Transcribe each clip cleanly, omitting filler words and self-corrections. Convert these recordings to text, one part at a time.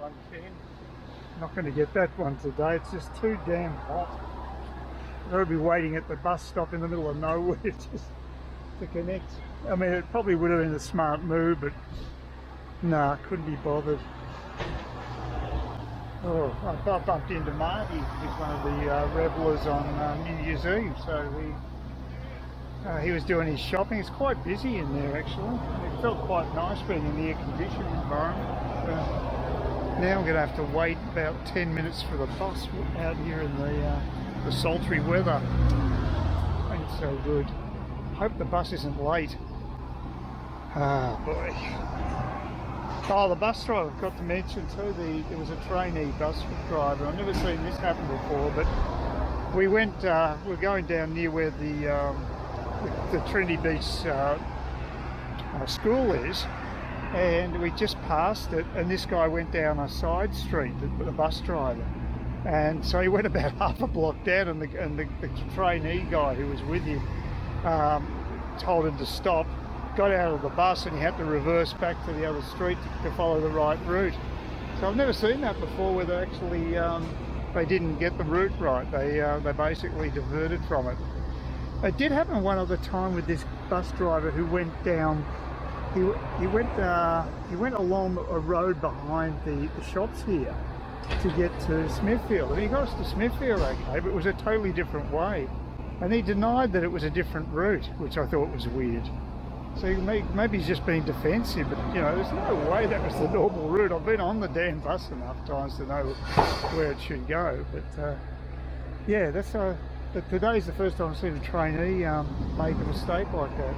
110. Not going to get that one today, it's just too damn hot. I'll be waiting at the bus stop in the middle of nowhere just to connect. I mean, it probably would have been a smart move, but nah, couldn't be bothered. Oh, I bumped into Marty, who's one of the revellers on New Year's Eve, so he was doing his shopping. It's quite busy in there actually. It felt quite nice being in the air-conditioned environment. Now I'm going to have to wait about 10 minutes for the bus out here in the sultry weather. Ain't so good. Hope the bus isn't late. Ah, boy. Oh, the bus driver, I forgot to mention too, there was a trainee bus driver. I've never seen this happen before, but we're going down near where the Trinity Beach school is, and we just passed it, and this guy went down a side street, the bus driver, and so he went about half a block down, and the trainee guy who was with him told him to stop, got out of the bus, and he had to reverse back to the other street to follow the right route. So I've never seen that before, where they actually they didn't get the route right. They basically diverted from it. It did happen one other time with this bus driver who went down. He went along a road behind the shops here to get to Smithfield, and he got us to Smithfield okay, but it was a totally different way, and he denied that it was a different route, which I thought was weird. So maybe he's just being defensive, but you know, there's no way that was the normal route. I've been on the damn bus enough times to know where it should go, but yeah, that's but today's the first time I've seen a trainee make a mistake like that.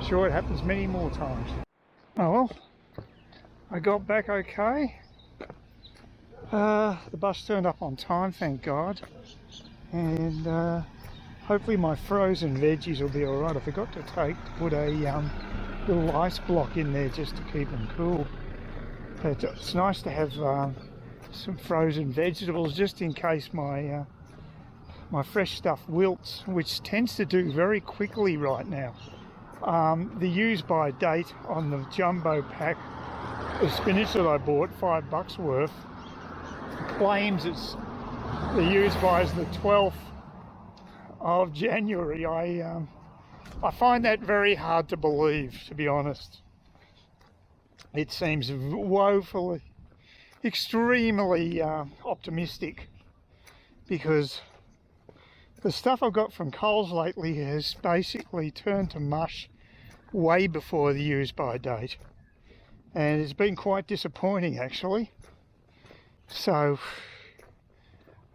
Sure, it happens many more times. Oh well, I got back okay. The bus turned up on time, thank God, and hopefully my frozen veggies will be alright. I forgot to put a little ice block in there just to keep them cool. But it's nice to have some frozen vegetables just in case my fresh stuff wilts, which tends to do very quickly right now. The use by date on the jumbo pack of spinach that I bought, $5 worth, claims it's the use by is the 12th of January. I find that very hard to believe, to be honest. It seems woefully, extremely optimistic, because the stuff I've got from Coles lately has basically turned to mush way before the use by date, and it's been quite disappointing actually. So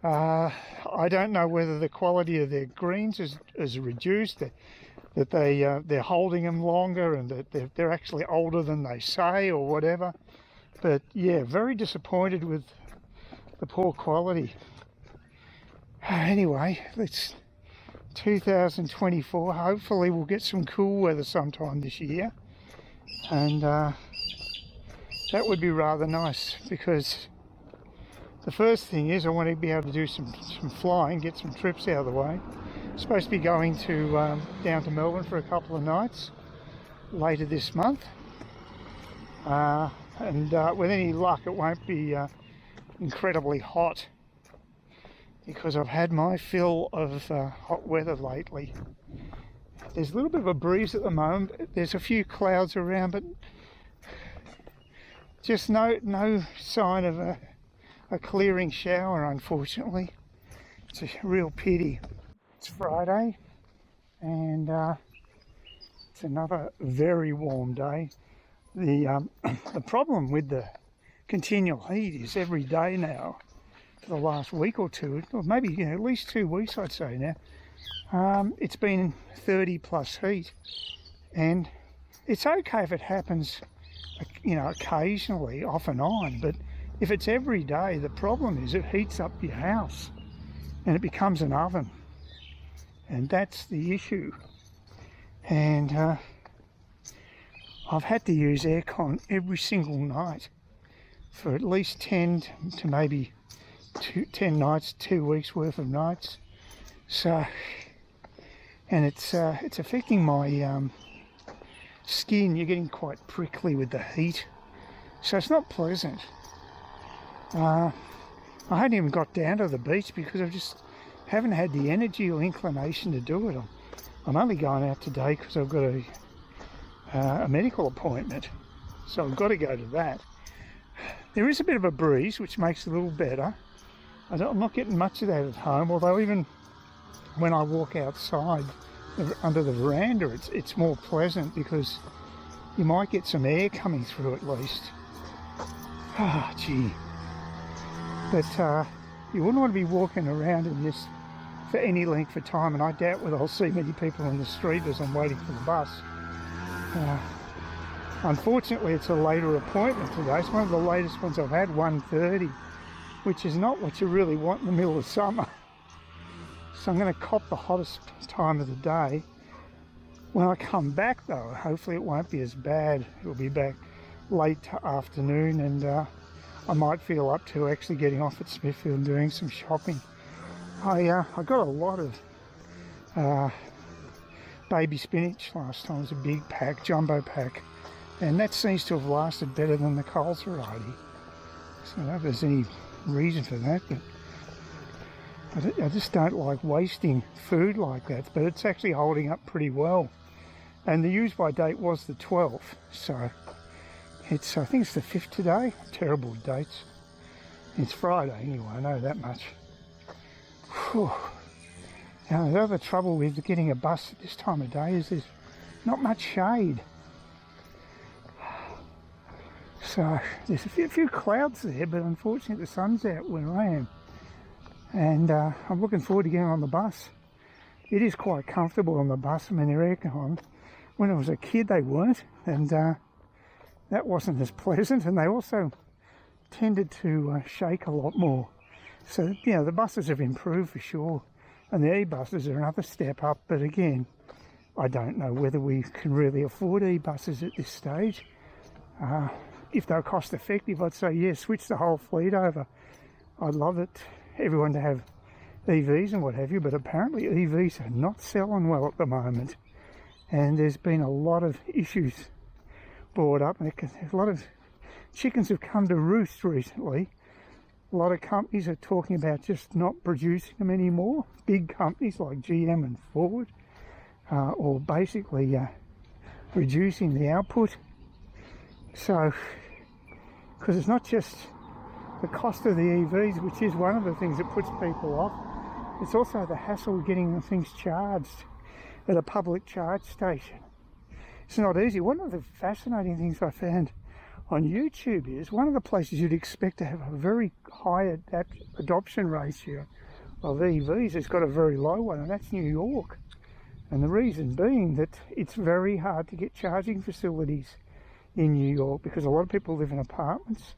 I don't know whether the quality of their greens is reduced, that they're holding them longer, and that they're actually older than they say, or whatever. But yeah, very disappointed with the poor quality. Anyway, it's 2024. Hopefully we'll get some cool weather sometime this year, and that would be rather nice, because the first thing is I want to be able to do some flying, get some trips out of the way. I'm supposed to be going to down to Melbourne for a couple of nights later this month, and with any luck it won't be incredibly hot, because I've had my fill of hot weather lately. There's a little bit of a breeze at the moment. There's a few clouds around, but just no sign of a clearing shower, unfortunately. It's a real pity. It's Friday, and it's another very warm day. The problem with the continual heat is every day now, for the last week or two, or maybe at least 2 weeks I'd say now, it's been 30 plus heat, and it's okay if it happens, you know, occasionally, off and on, but if it's every day, the problem is it heats up your house and it becomes an oven, and that's the issue. And I've had to use aircon every single night for at least 10 to maybe 10 nights, 2 weeks worth of nights. So, and it's affecting my skin. You're getting quite prickly with the heat, so it's not pleasant. I hadn't even got down to the beach because I just haven't had the energy or inclination to do it. I'm only going out today because I've got a medical appointment, so I've got to go to that. There is a bit of a breeze, which makes it a little better. I'm not getting much of that at home, although even when I walk outside under the veranda, it's more pleasant because you might get some air coming through at least. Ah, gee. But you wouldn't want to be walking around in this for any length of time, and I doubt whether I'll see many people in the street as I'm waiting for the bus. Unfortunately, it's a later appointment today. It's one of the latest ones I've had, 1:30, which is not what you really want in the middle of summer. So I'm going to cop the hottest time of the day. When I come back though, hopefully it won't be as bad. It'll be back late afternoon, and I might feel up to actually getting off at Smithfield and doing some shopping. I got a lot of baby spinach last time. It was a big pack, jumbo pack, and that seems to have lasted better than the Coles variety. So I don't know if there's any reason for that, but I just don't like wasting food like that. But it's actually holding up pretty well. And the use by date was the 12th, so I think it's the 5th today. Terrible dates. It's Friday anyway, I know that much. Whew. Now the other trouble with getting a bus at this time of day is there's not much shade. So there's a few clouds there, but unfortunately the sun's out where I am. And I'm looking forward to getting on the bus. It is quite comfortable on the bus. I mean, they're aircon. When I was a kid they weren't, and that wasn't as pleasant, and they also tended to shake a lot more. So, you know, the buses have improved for sure, and the e-buses are another step up, but again, I don't know whether we can really afford e-buses at this stage. If they're cost effective, I'd say yes, switch the whole fleet over. I'd love it, everyone to have EVs and what have you, but apparently EVs are not selling well at the moment, and there's been a lot of issues brought up. A lot of chickens have come to roost recently. A lot of companies are talking about just not producing them anymore. Big companies like GM and Ford, or basically reducing the output. So, because it's not just the cost of the EVs, which is one of the things that puts people off, it's also the hassle of getting the things charged at a public charge station. It's not easy. One of the fascinating things I found on YouTube is one of the places you'd expect to have a very high adoption ratio of EVs has got a very low one, and that's New York. And the reason being that it's very hard to get charging facilities in New York because a lot of people live in apartments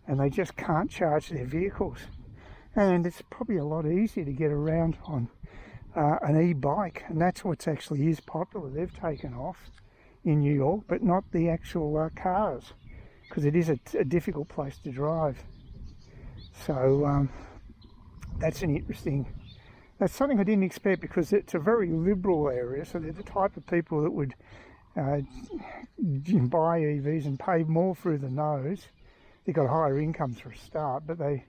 and they just can't charge their vehicles. And it's probably a lot easier to get around on an e-bike, and that's what actually is popular. They've taken off in New York, but not the actual cars, because it is a difficult place to drive. So that's something I didn't expect, because it's a very liberal area, so they're the type of people that would buy EVs and pay more through the nose. They've got higher incomes for a start, but they're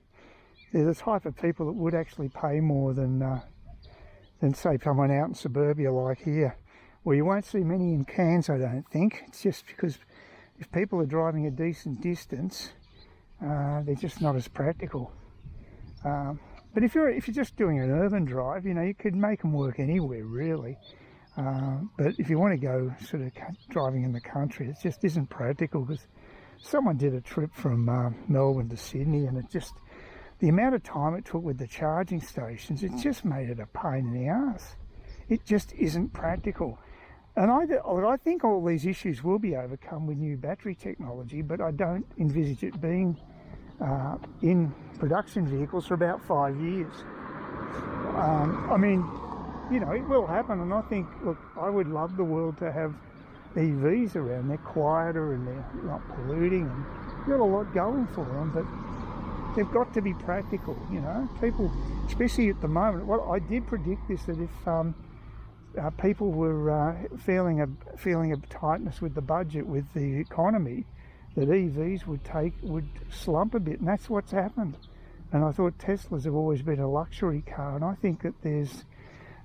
the type of people that would actually pay more than say someone out in suburbia like here. Well, you won't see many in Cairns, I don't think. It's just because if people are driving a decent distance, they're just not as practical. But if you're just doing an urban drive, you know, you could make them work anywhere really. But if you want to go sort of driving in the country, it just isn't practical, because someone did a trip from Melbourne to Sydney, and it just, the amount of time it took with the charging stations, it just made it a pain in the arse. It just isn't practical. And I think all these issues will be overcome with new battery technology, but I don't envisage it being in production vehicles for about 5 years. I mean, you know, it will happen, and I think, look, I would love the world to have EVs around. They're quieter and they're not polluting, and got a lot going for them, but they've got to be practical, you know. People, especially at the moment, well, I did predict this, that if people were feeling a tightness with the budget, with the economy, that EVs would slump a bit, and that's what's happened. And I thought Teslas have always been a luxury car, and I think that there's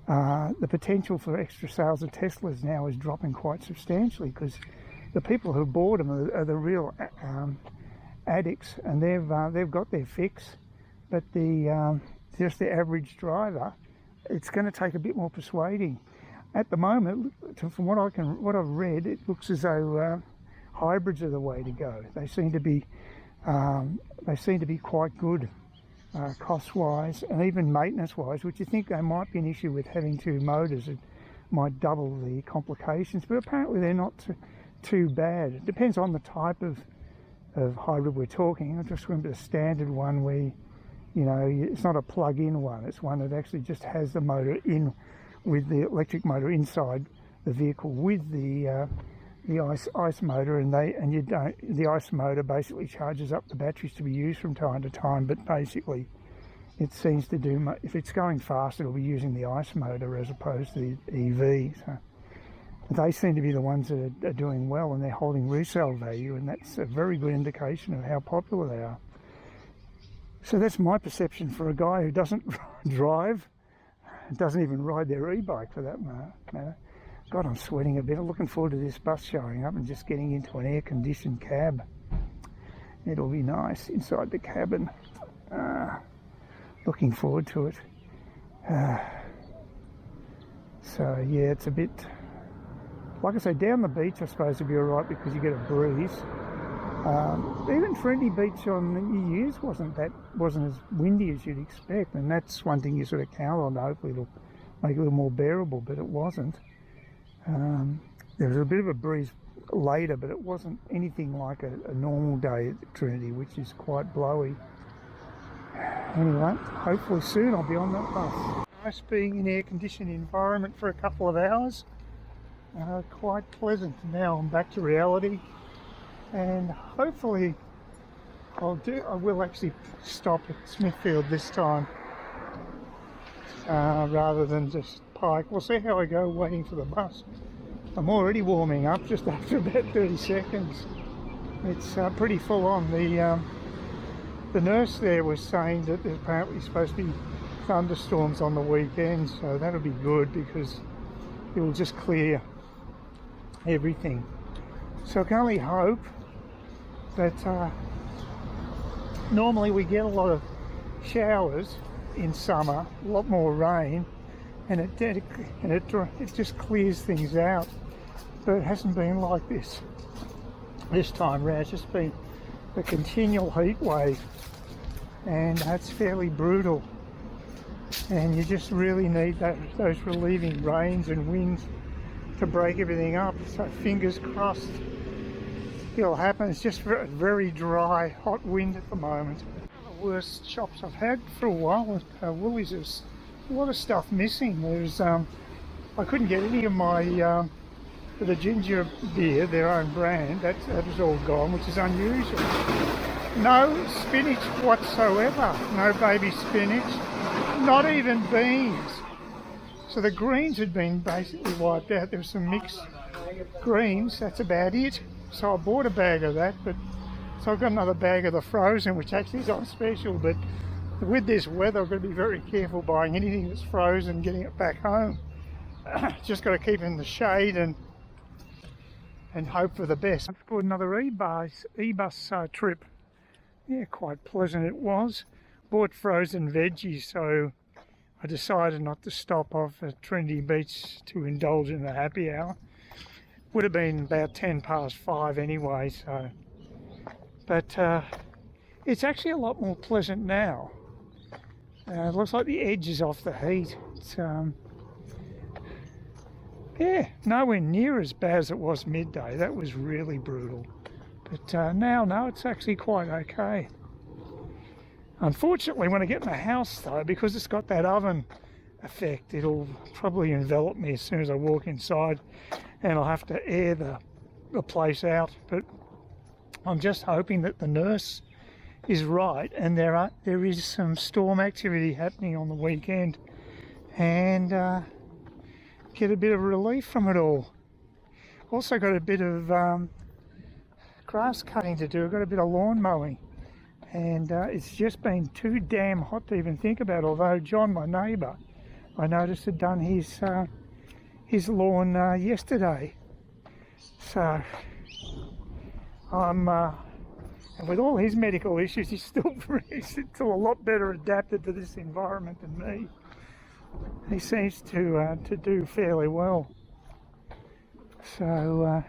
the potential for extra sales of Teslas now is dropping quite substantially, because the people who bought them are the real addicts, and they've got their fix. But just the average driver, it's going to take a bit more persuading. At the moment, from what I've read, it looks as though hybrids are the way to go. They seem to be quite good cost-wise and even maintenance-wise, which you think there might be an issue with having two motors. It might double the complications, but apparently they're not too bad. It depends on the type of hybrid we're talking. I just remember the standard one where, it's not a plug-in one. It's one that actually just has the motor in, with the electric motor inside the vehicle with the ICE motor, and the ICE motor basically charges up the batteries to be used from time to time. But basically, it seems to do, if it's going fast, it'll be using the ICE motor as opposed to the EV. So they seem to be the ones that are doing well, and they're holding resale value, and that's a very good indication of how popular they are. So that's my perception for a guy who doesn't drive, doesn't even ride their e-bike for that matter. God, I'm sweating a bit. I'm looking forward to this bus showing up and just getting into an air-conditioned cab. It'll be nice inside the cabin. Looking forward to it. So yeah, it's a bit, like I say, down the beach I suppose it'll be alright because you get a breeze. Even Friendly Beach on New Year's wasn't as windy as you'd expect, and that's one thing you sort of count on. Hopefully it'll make it a little more bearable, but it wasn't. There was a bit of a breeze later, but it wasn't anything like a normal day at Trinity, which is quite blowy. Anyway, hopefully soon I'll be on that bus. Nice being in an air-conditioned environment for a couple of hours. Quite pleasant. Now I'm back to reality, and hopefully I will actually stop at Smithfield this time rather than just Pike. We'll see how I go waiting for the bus. I'm already warming up just after about 30 seconds. It's pretty full on. The nurse there was saying that there's apparently supposed to be thunderstorms on the weekend, so that'll be good because it will just clear everything. So I can only hope that normally we get a lot of showers in summer, a lot more rain, and it just clears things out. But it hasn't been like this time round. It's just been a continual heat wave, and that's fairly brutal. And you just really need those relieving rains and winds to break everything up. So fingers crossed it'll happen. It's just a very dry, hot wind at the moment. One of the worst shops I've had for a while at Woolies. There's a lot of stuff missing. There's I couldn't get any of my the ginger beer, their own brand. That was all gone, which is unusual. No spinach whatsoever. No baby spinach. Not even beans. So the greens had been basically wiped out. There was some mixed greens. That's about it. So I bought a bag of that, so I've got another bag of the frozen, which actually is on special. But with this weather, I've got to be very careful buying anything that's frozen, getting it back home. Just got to keep it in the shade and hope for the best. I've got another e-bus trip. Yeah, quite pleasant it was. Bought frozen veggies, so I decided not to stop off at Trinity Beach to indulge in the happy hour. Would have been about 5:10 anyway, so. But it's actually a lot more pleasant now. It looks like the edge is off the heat. It's, yeah, nowhere near as bad as it was midday. That was really brutal. But now, no, it's actually quite okay. Unfortunately, when I get in the house though, because it's got that oven effect, it'll probably envelop me as soon as I walk inside, and I'll have to air the place out. But I'm just hoping that the nurse is right, and there is some storm activity happening on the weekend, and get a bit of relief from it all. Also got a bit of grass cutting to do. I've got a bit of lawn mowing, and it's just been too damn hot to even think about. Although John, my neighbour, I noticed had done his lawn yesterday. So I'm and with all his medical issues, he's still a lot better adapted to this environment than me. He seems to do fairly well. So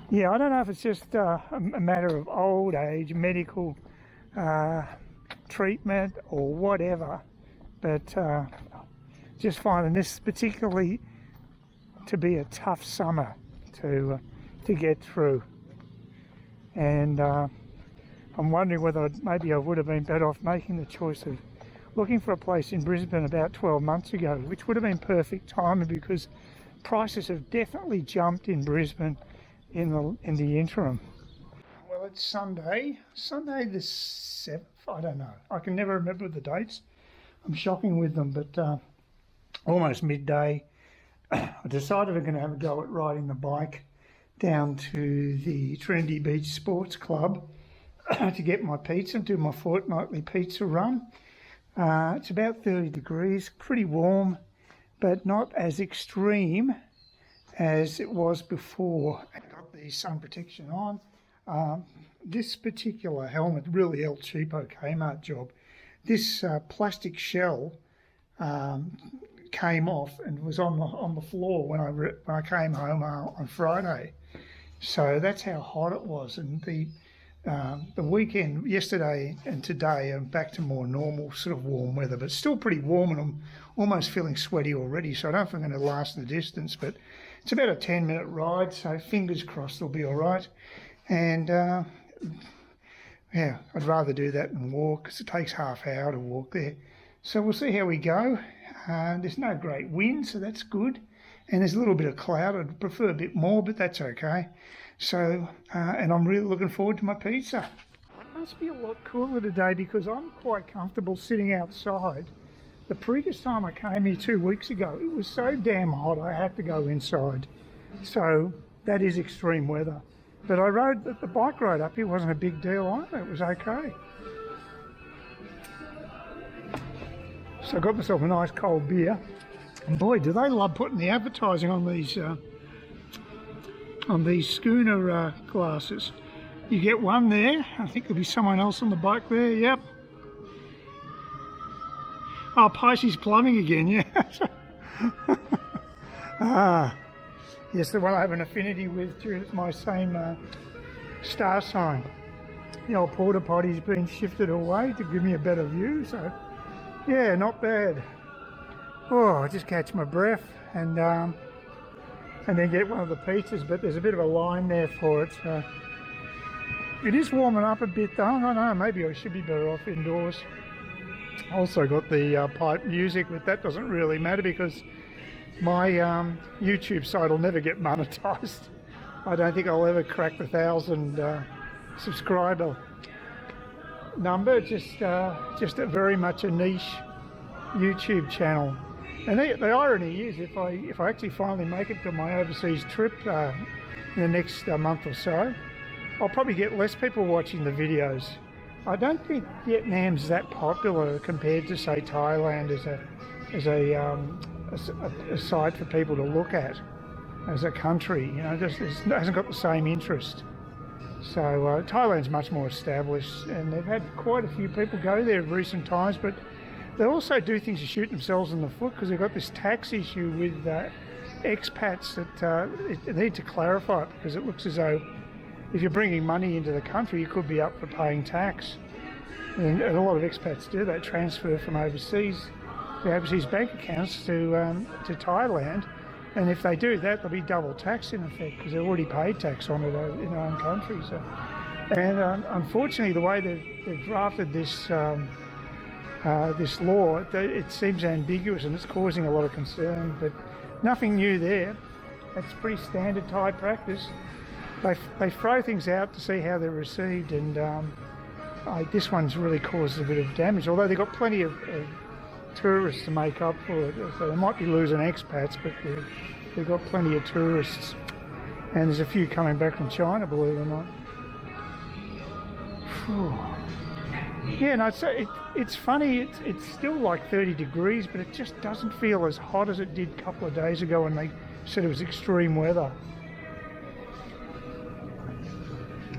yeah, I don't know if it's just a matter of old age, medical treatment or whatever, but just finding this particularly to be a tough summer to get through. And I'm wondering whether maybe I would have been better off making the choice of looking for a place in Brisbane about 12 months ago, which would have been perfect timing because prices have definitely jumped in Brisbane in the interim. Well, it's Sunday the 7th, I don't know. I can never remember the dates. I'm shocking with them, but almost midday. I decided I'm going to have a go at riding the bike down to the Trinity Beach Sports Club to get my pizza and do my fortnightly pizza run. It's about 30 degrees, pretty warm, but not as extreme as it was before. I got the sun protection on. This particular helmet, really El Cheapo Kmart job. This plastic shell came off and was on the floor when I came home on Friday. So that's how hot it was. And the weekend, yesterday and today, I'm back to more normal sort of warm weather, but still pretty warm, and I'm almost feeling sweaty already. So I don't know if I'm going to last the distance, but it's about a 10-minute ride, so fingers crossed it'll be all right. And yeah, I'd rather do that than walk because it takes half hour to walk there. So we'll see how we go. There's no great wind, so that's good. And there's a little bit of cloud. I'd prefer a bit more, but that's okay. So, and I'm really looking forward to my pizza. It must be a lot cooler today because I'm quite comfortable sitting outside. The previous time I came here 2 weeks ago, it was so damn hot I had to go inside. So that is extreme weather. But I rode the bike ride up here, wasn't a big deal either. It was okay. So I got myself a nice cold beer. And boy, do they love putting the advertising on these schooner glasses. You get one there. I think there'll be someone else on the bike there. Yep. Oh, Pisces Plumbing again, yeah. Yes, the one I have an affinity with too. It's my same star sign. The old porta potty's been shifted away to give me a better view, so yeah, not bad. Oh, I just catch my breath and then get one of the pizzas, but there's a bit of a line there for it, so it is warming up a bit though. I don't know, maybe I should be better off indoors. Also got the pipe music, but that doesn't really matter because my YouTube site will never get monetized. I don't think I'll ever crack the 1,000 subscriber number. Just a very much a niche YouTube channel. And the irony is, if I actually finally make it to my overseas trip in the next month or so, I'll probably get less people watching the videos. I don't think Vietnam's that popular compared to, say, Thailand as a site for people to look at as a country. You know, just it hasn't got the same interest. So Thailand's much more established, and they've had quite a few people go there in recent times, but they also do things to shoot themselves in the foot because they've got this tax issue with expats that they need to clarify it, because it looks as though if you're bringing money into the country, you could be up for paying tax. And a lot of expats do that, transfer from overseas, their overseas bank accounts to Thailand. And if they do that, they'll be double taxed in effect because they've already paid tax on it in their own country. So, and unfortunately, the way they've drafted this this law, it seems ambiguous and it's causing a lot of concern. But nothing new there. It's pretty standard Thai practice. They throw things out to see how they're received, and this one's really caused a bit of damage. Although they've got plenty of tourists to make up for it, so they might be losing expats, but they've got plenty of tourists. And there's a few coming back from China, believe it or not. Whew. Yeah, no, it's funny, it's still like 30 degrees, but it just doesn't feel as hot as it did a couple of days ago when they said it was extreme weather.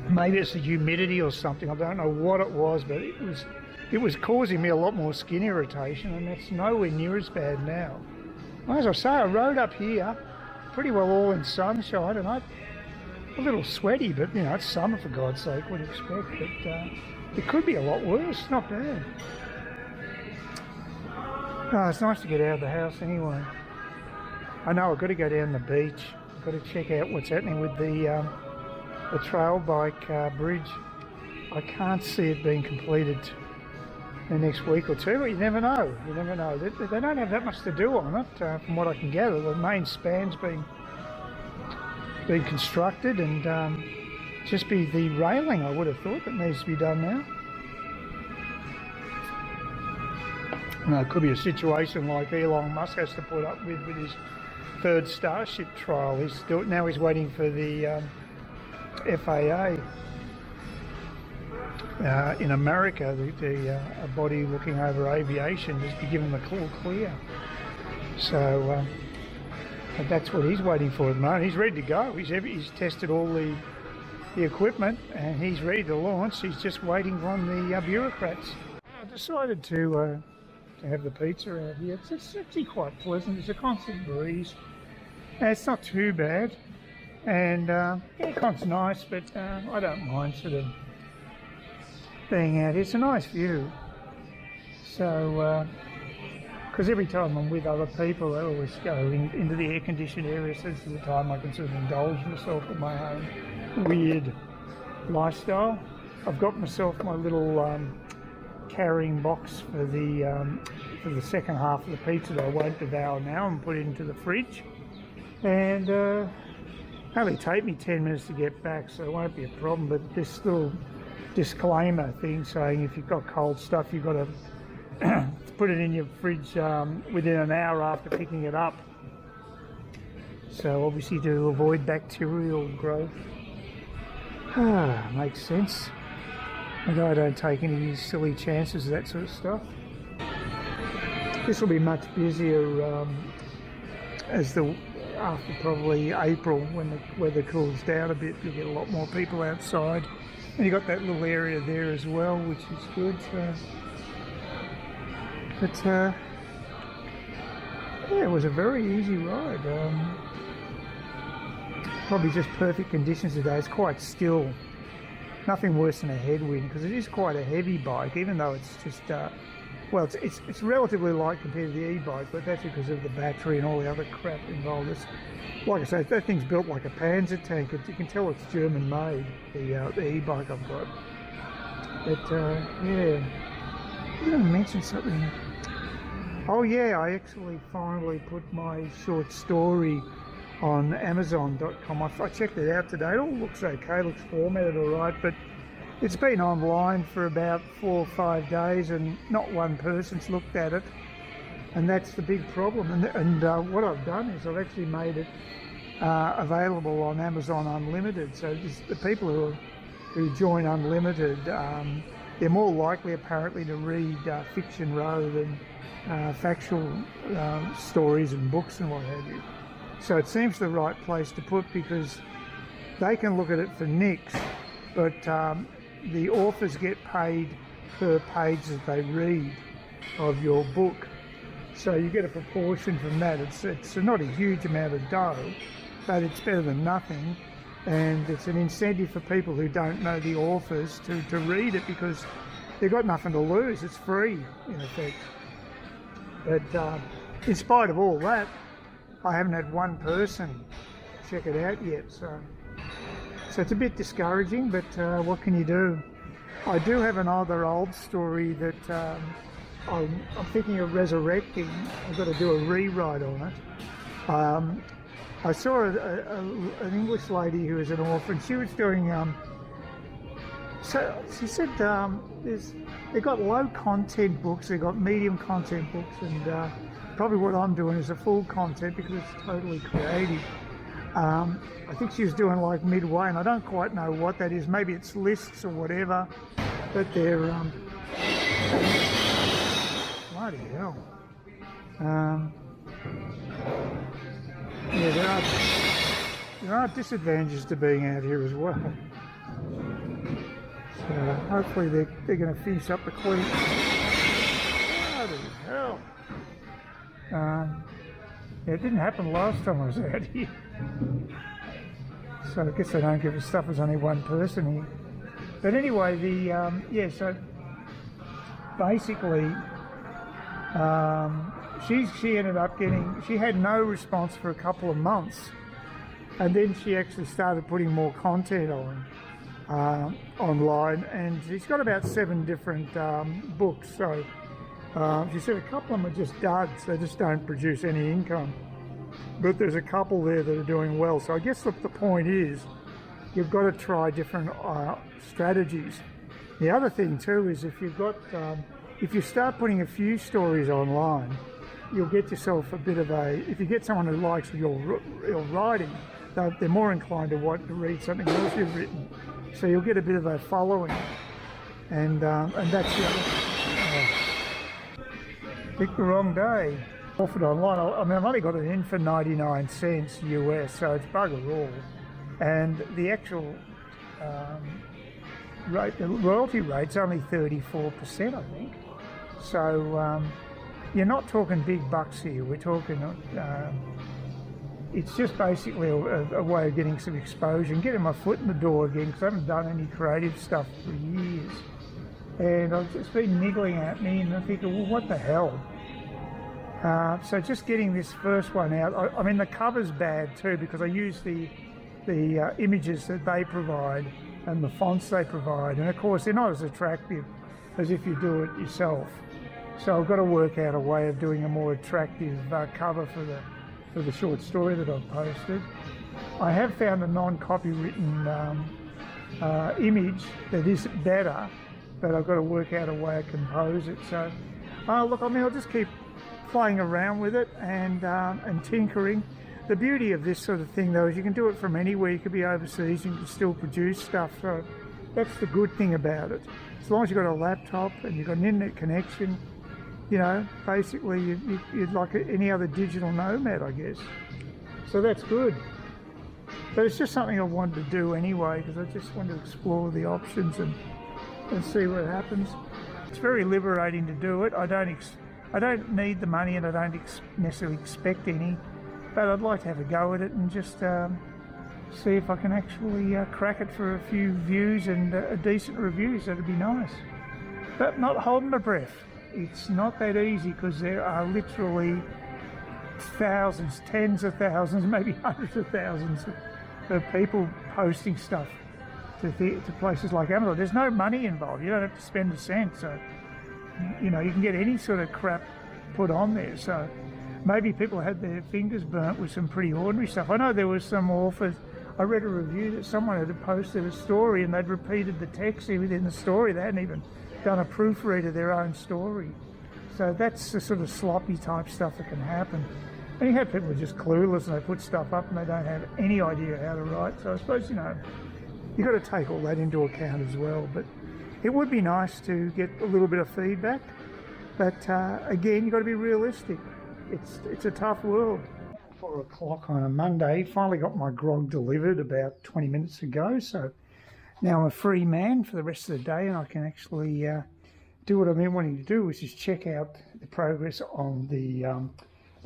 Maybe it's the humidity or something, I don't know what it was, but it was causing me a lot more skin irritation, and that's nowhere near as bad now. As I say, I rode up here pretty well all in sunshine, and I'm a little sweaty, but you know, it's summer for God's sake, what do you expect? But it could be a lot worse, not bad. Oh, it's nice to get out of the house anyway. I know I've got to go down the beach. I've got to check out what's happening with the trail bike bridge. I can't see it being completed in the next week or two, but you never know. You never know. They don't have that much to do on it, from what I can gather. The main span's been constructed, and just be the railing, I would have thought, that needs to be done now. No, it could be a situation like Elon Musk has to put up with his third Starship trial. Now he's waiting for the FAA in America, a body looking over aviation, just be given the all clear. So that's what he's waiting for at the moment. He's ready to go. He's tested all the equipment, and he's ready to launch. He's just waiting on the bureaucrats. I decided to have the pizza out here. It's actually quite pleasant. It's a constant breeze. And it's not too bad. And aircon's nice, but I don't mind sort of being out here. It's a nice view. So, because every time I'm with other people, I always go into the air-conditioned area, so this is the time I can sort of indulge myself in my own weird lifestyle. I've got myself my little carrying box for the second half of the pizza that I won't devour now, and put it into the fridge. And only take me 10 minutes to get back, so it won't be a problem. But this little disclaimer thing saying if you've got cold stuff, you've got to put it in your fridge within an hour after picking it up. So obviously to avoid bacterial growth. Makes sense. And I don't take any silly chances of that sort of stuff. This will be much busier after probably April, when the weather cools down a bit. You'll get a lot more people outside. And you've got that little area there as well, which is good. Yeah, it was a very easy ride. Probably just perfect conditions today. It's quite still. Nothing worse than a headwind, because it is quite a heavy bike, even though it's just, well, it's relatively light compared to the e-bike, but that's because of the battery and all the other crap involved. Like I say, that thing's built like a Panzer tank. You can tell it's German made, the e-bike I've got. But yeah, I'm going to mention something. Oh yeah, I actually finally put my short story on Amazon.com. I checked it out today. It all looks okay, looks formatted all right, but it's been online for about 4 or 5 days and not one person's looked at it, and that's the big problem. And what I've done is I've actually made it available on Amazon Unlimited. So the people who join Unlimited, they're more likely apparently to read fiction rather than factual stories and books and what have you. So it seems the right place to put, because they can look at it for nicks, but the authors get paid per page that they read of your book. So you get a proportion from that. It's not a huge amount of dough, but it's better than nothing. And it's an incentive for people who don't know the authors to read it, because they've got nothing to lose. It's free, in effect. But in spite of all that, I haven't had one person check it out yet, so it's a bit discouraging, but what can you do? I do have another old story that I'm thinking of resurrecting. I've got to do a rewrite on it. I saw an English lady who is an author, and she was doing, so she said they've got low content books, they've got medium content books, and probably what I'm doing is a full content, because it's totally creative. I think she was doing like midway, and I don't quite know what that is. Maybe it's lists or whatever, but they're bloody hell. Yeah, there are disadvantages to being out here as well. So hopefully they're going to finish up the clean. Bloody hell. Yeah, it didn't happen last time I was out here. So I guess they don't give us stuff as only one person here. But anyway, yeah, so basically she ended up she had no response for a couple of months, and then she actually started putting more content online, and she's got about 7 different books. So she said a couple of them are just duds, they just don't produce any income, but there's a couple there that are doing well. So I guess the point is you've got to try different strategies. The other thing too is if you start putting a few stories online, you'll get yourself a bit of if you get someone who likes your writing, they're more inclined to want to read something else you've written. So you'll get a bit of a following, and that's the other. Picked the wrong day. Offered online. I mean, I've only got it in for 99 cents US, so it's bugger all. And the actual rate, the royalty rate's only 34%, I think. So you're not talking big bucks here. We're talking. It's just basically a way of getting some exposure and getting my foot in the door again, because I haven't done any creative stuff for years. And it's been niggling at me, and I'm thinking, well, what the hell? So just getting this first one out. I mean, the cover's bad too, because I use the images that they provide and the fonts they provide, and of course they're not as attractive as if you do it yourself. So I've got to work out a way of doing a more attractive cover for the short story that I've posted. I have found a non-copywritten image that is better, but I've got to work out a way to compose it. So, look, I mean, I'll just keep playing around with it and tinkering. The beauty of this sort of thing, though, is you can do it from anywhere. You could be overseas, you can still produce stuff. So that's the good thing about it. As long as you've got a laptop and you've got an internet connection, you know, basically you'd like any other digital nomad, I guess. So that's good. But it's just something I wanted to do anyway, because I just want to explore the options and see what happens. It's very liberating to do it. I don't need the money, and I don't necessarily expect any, but I'd like to have a go at it and just see if I can actually crack it for a few views and a decent review. So that'd be nice. But not holding my breath. It's not that easy, because there are literally thousands, tens of thousands, maybe hundreds of thousands of people posting stuff to places like Amazon. There's no money involved. You don't have to spend a cent. So, you know, you can get any sort of crap put on there. So maybe people had their fingers burnt with some pretty ordinary stuff. I know there was some authors. I read a review that someone had posted a story and they'd repeated the text within the story. They hadn't even done a proofread of their own story. So that's the sort of sloppy type stuff that can happen. And you have people who are just clueless and they put stuff up and they don't have any idea how to write. So I suppose, you know, you've got to take all that into account as well. But it would be nice to get a little bit of feedback. But again, you've got to be realistic. It's a tough world. 4 o'clock on a Monday. Finally got my grog delivered about 20 minutes ago. So now I'm a free man for the rest of the day, and I can actually do what I've been wanting to do, which is check out the progress on the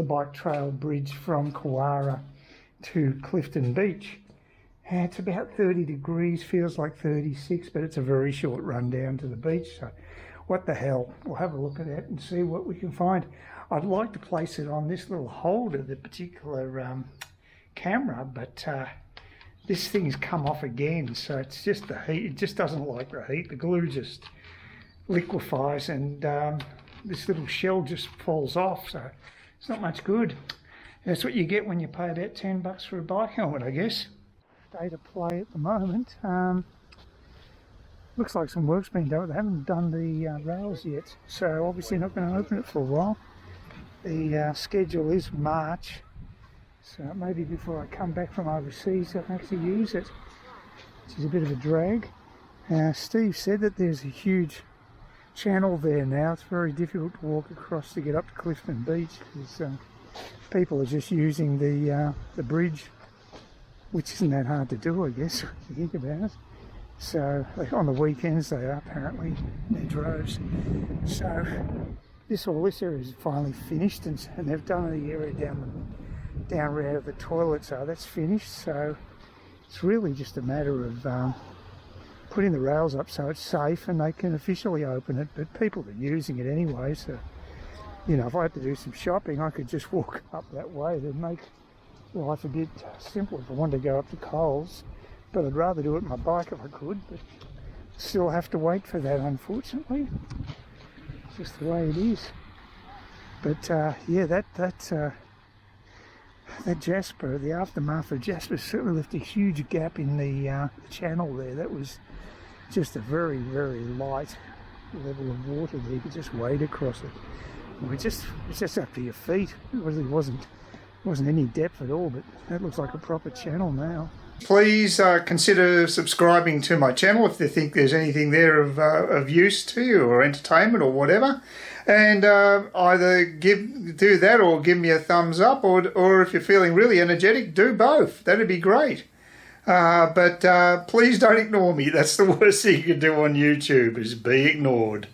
bike trail bridge from Kawara to Clifton Beach. And it's about 30 degrees, feels like 36, but it's a very short run down to the beach. So what the hell? We'll have a look at that and see what we can find. I'd like to place it on this little holder, the particular camera, but this thing's come off again, so it's just the heat. It just doesn't like the heat. The glue just liquefies, and this little shell just falls off, so it's not much good. That's what you get when you pay about $10 for a bike helmet, I guess. State of play at the moment. Looks like some work's been done. They haven't done the rails yet, so obviously not going to open it for a while. The schedule is March, So maybe before I come back from overseas I can actually use it, which is a bit of a drag. Steve said that there's a huge channel there now. It's very difficult to walk across to get up to Clifton Beach because people are just using the bridge, which isn't that hard to do, I guess, if you think about it. So on the weekends they are apparently in droves. So all this area is finally finished, and they've done the area down where the toilets are. That's finished. So it's really just a matter of putting the rails up so it's safe and they can officially open it. But people are using it anyway. So you know, if I had to do some shopping, I could just walk up that way. It'd make life a bit simpler if I wanted to go up to Coles. But I'd rather do it on my bike if I could, but still have to wait for that, unfortunately. It's just the way it is. But yeah, that Jasper, the aftermath of Jasper, certainly left a huge gap in the channel there. That was just a very, very light level of water there. You could just wade across it. It's just up to your feet. It really wasn't any depth at all, but that looks like a proper channel now. Please consider subscribing to my channel if you think there's anything there of use to you or entertainment or whatever. And either do that or give me a thumbs up, or if you're feeling really energetic, do both. That'd be great. But please don't ignore me. That's the worst thing you can do on YouTube, is be ignored.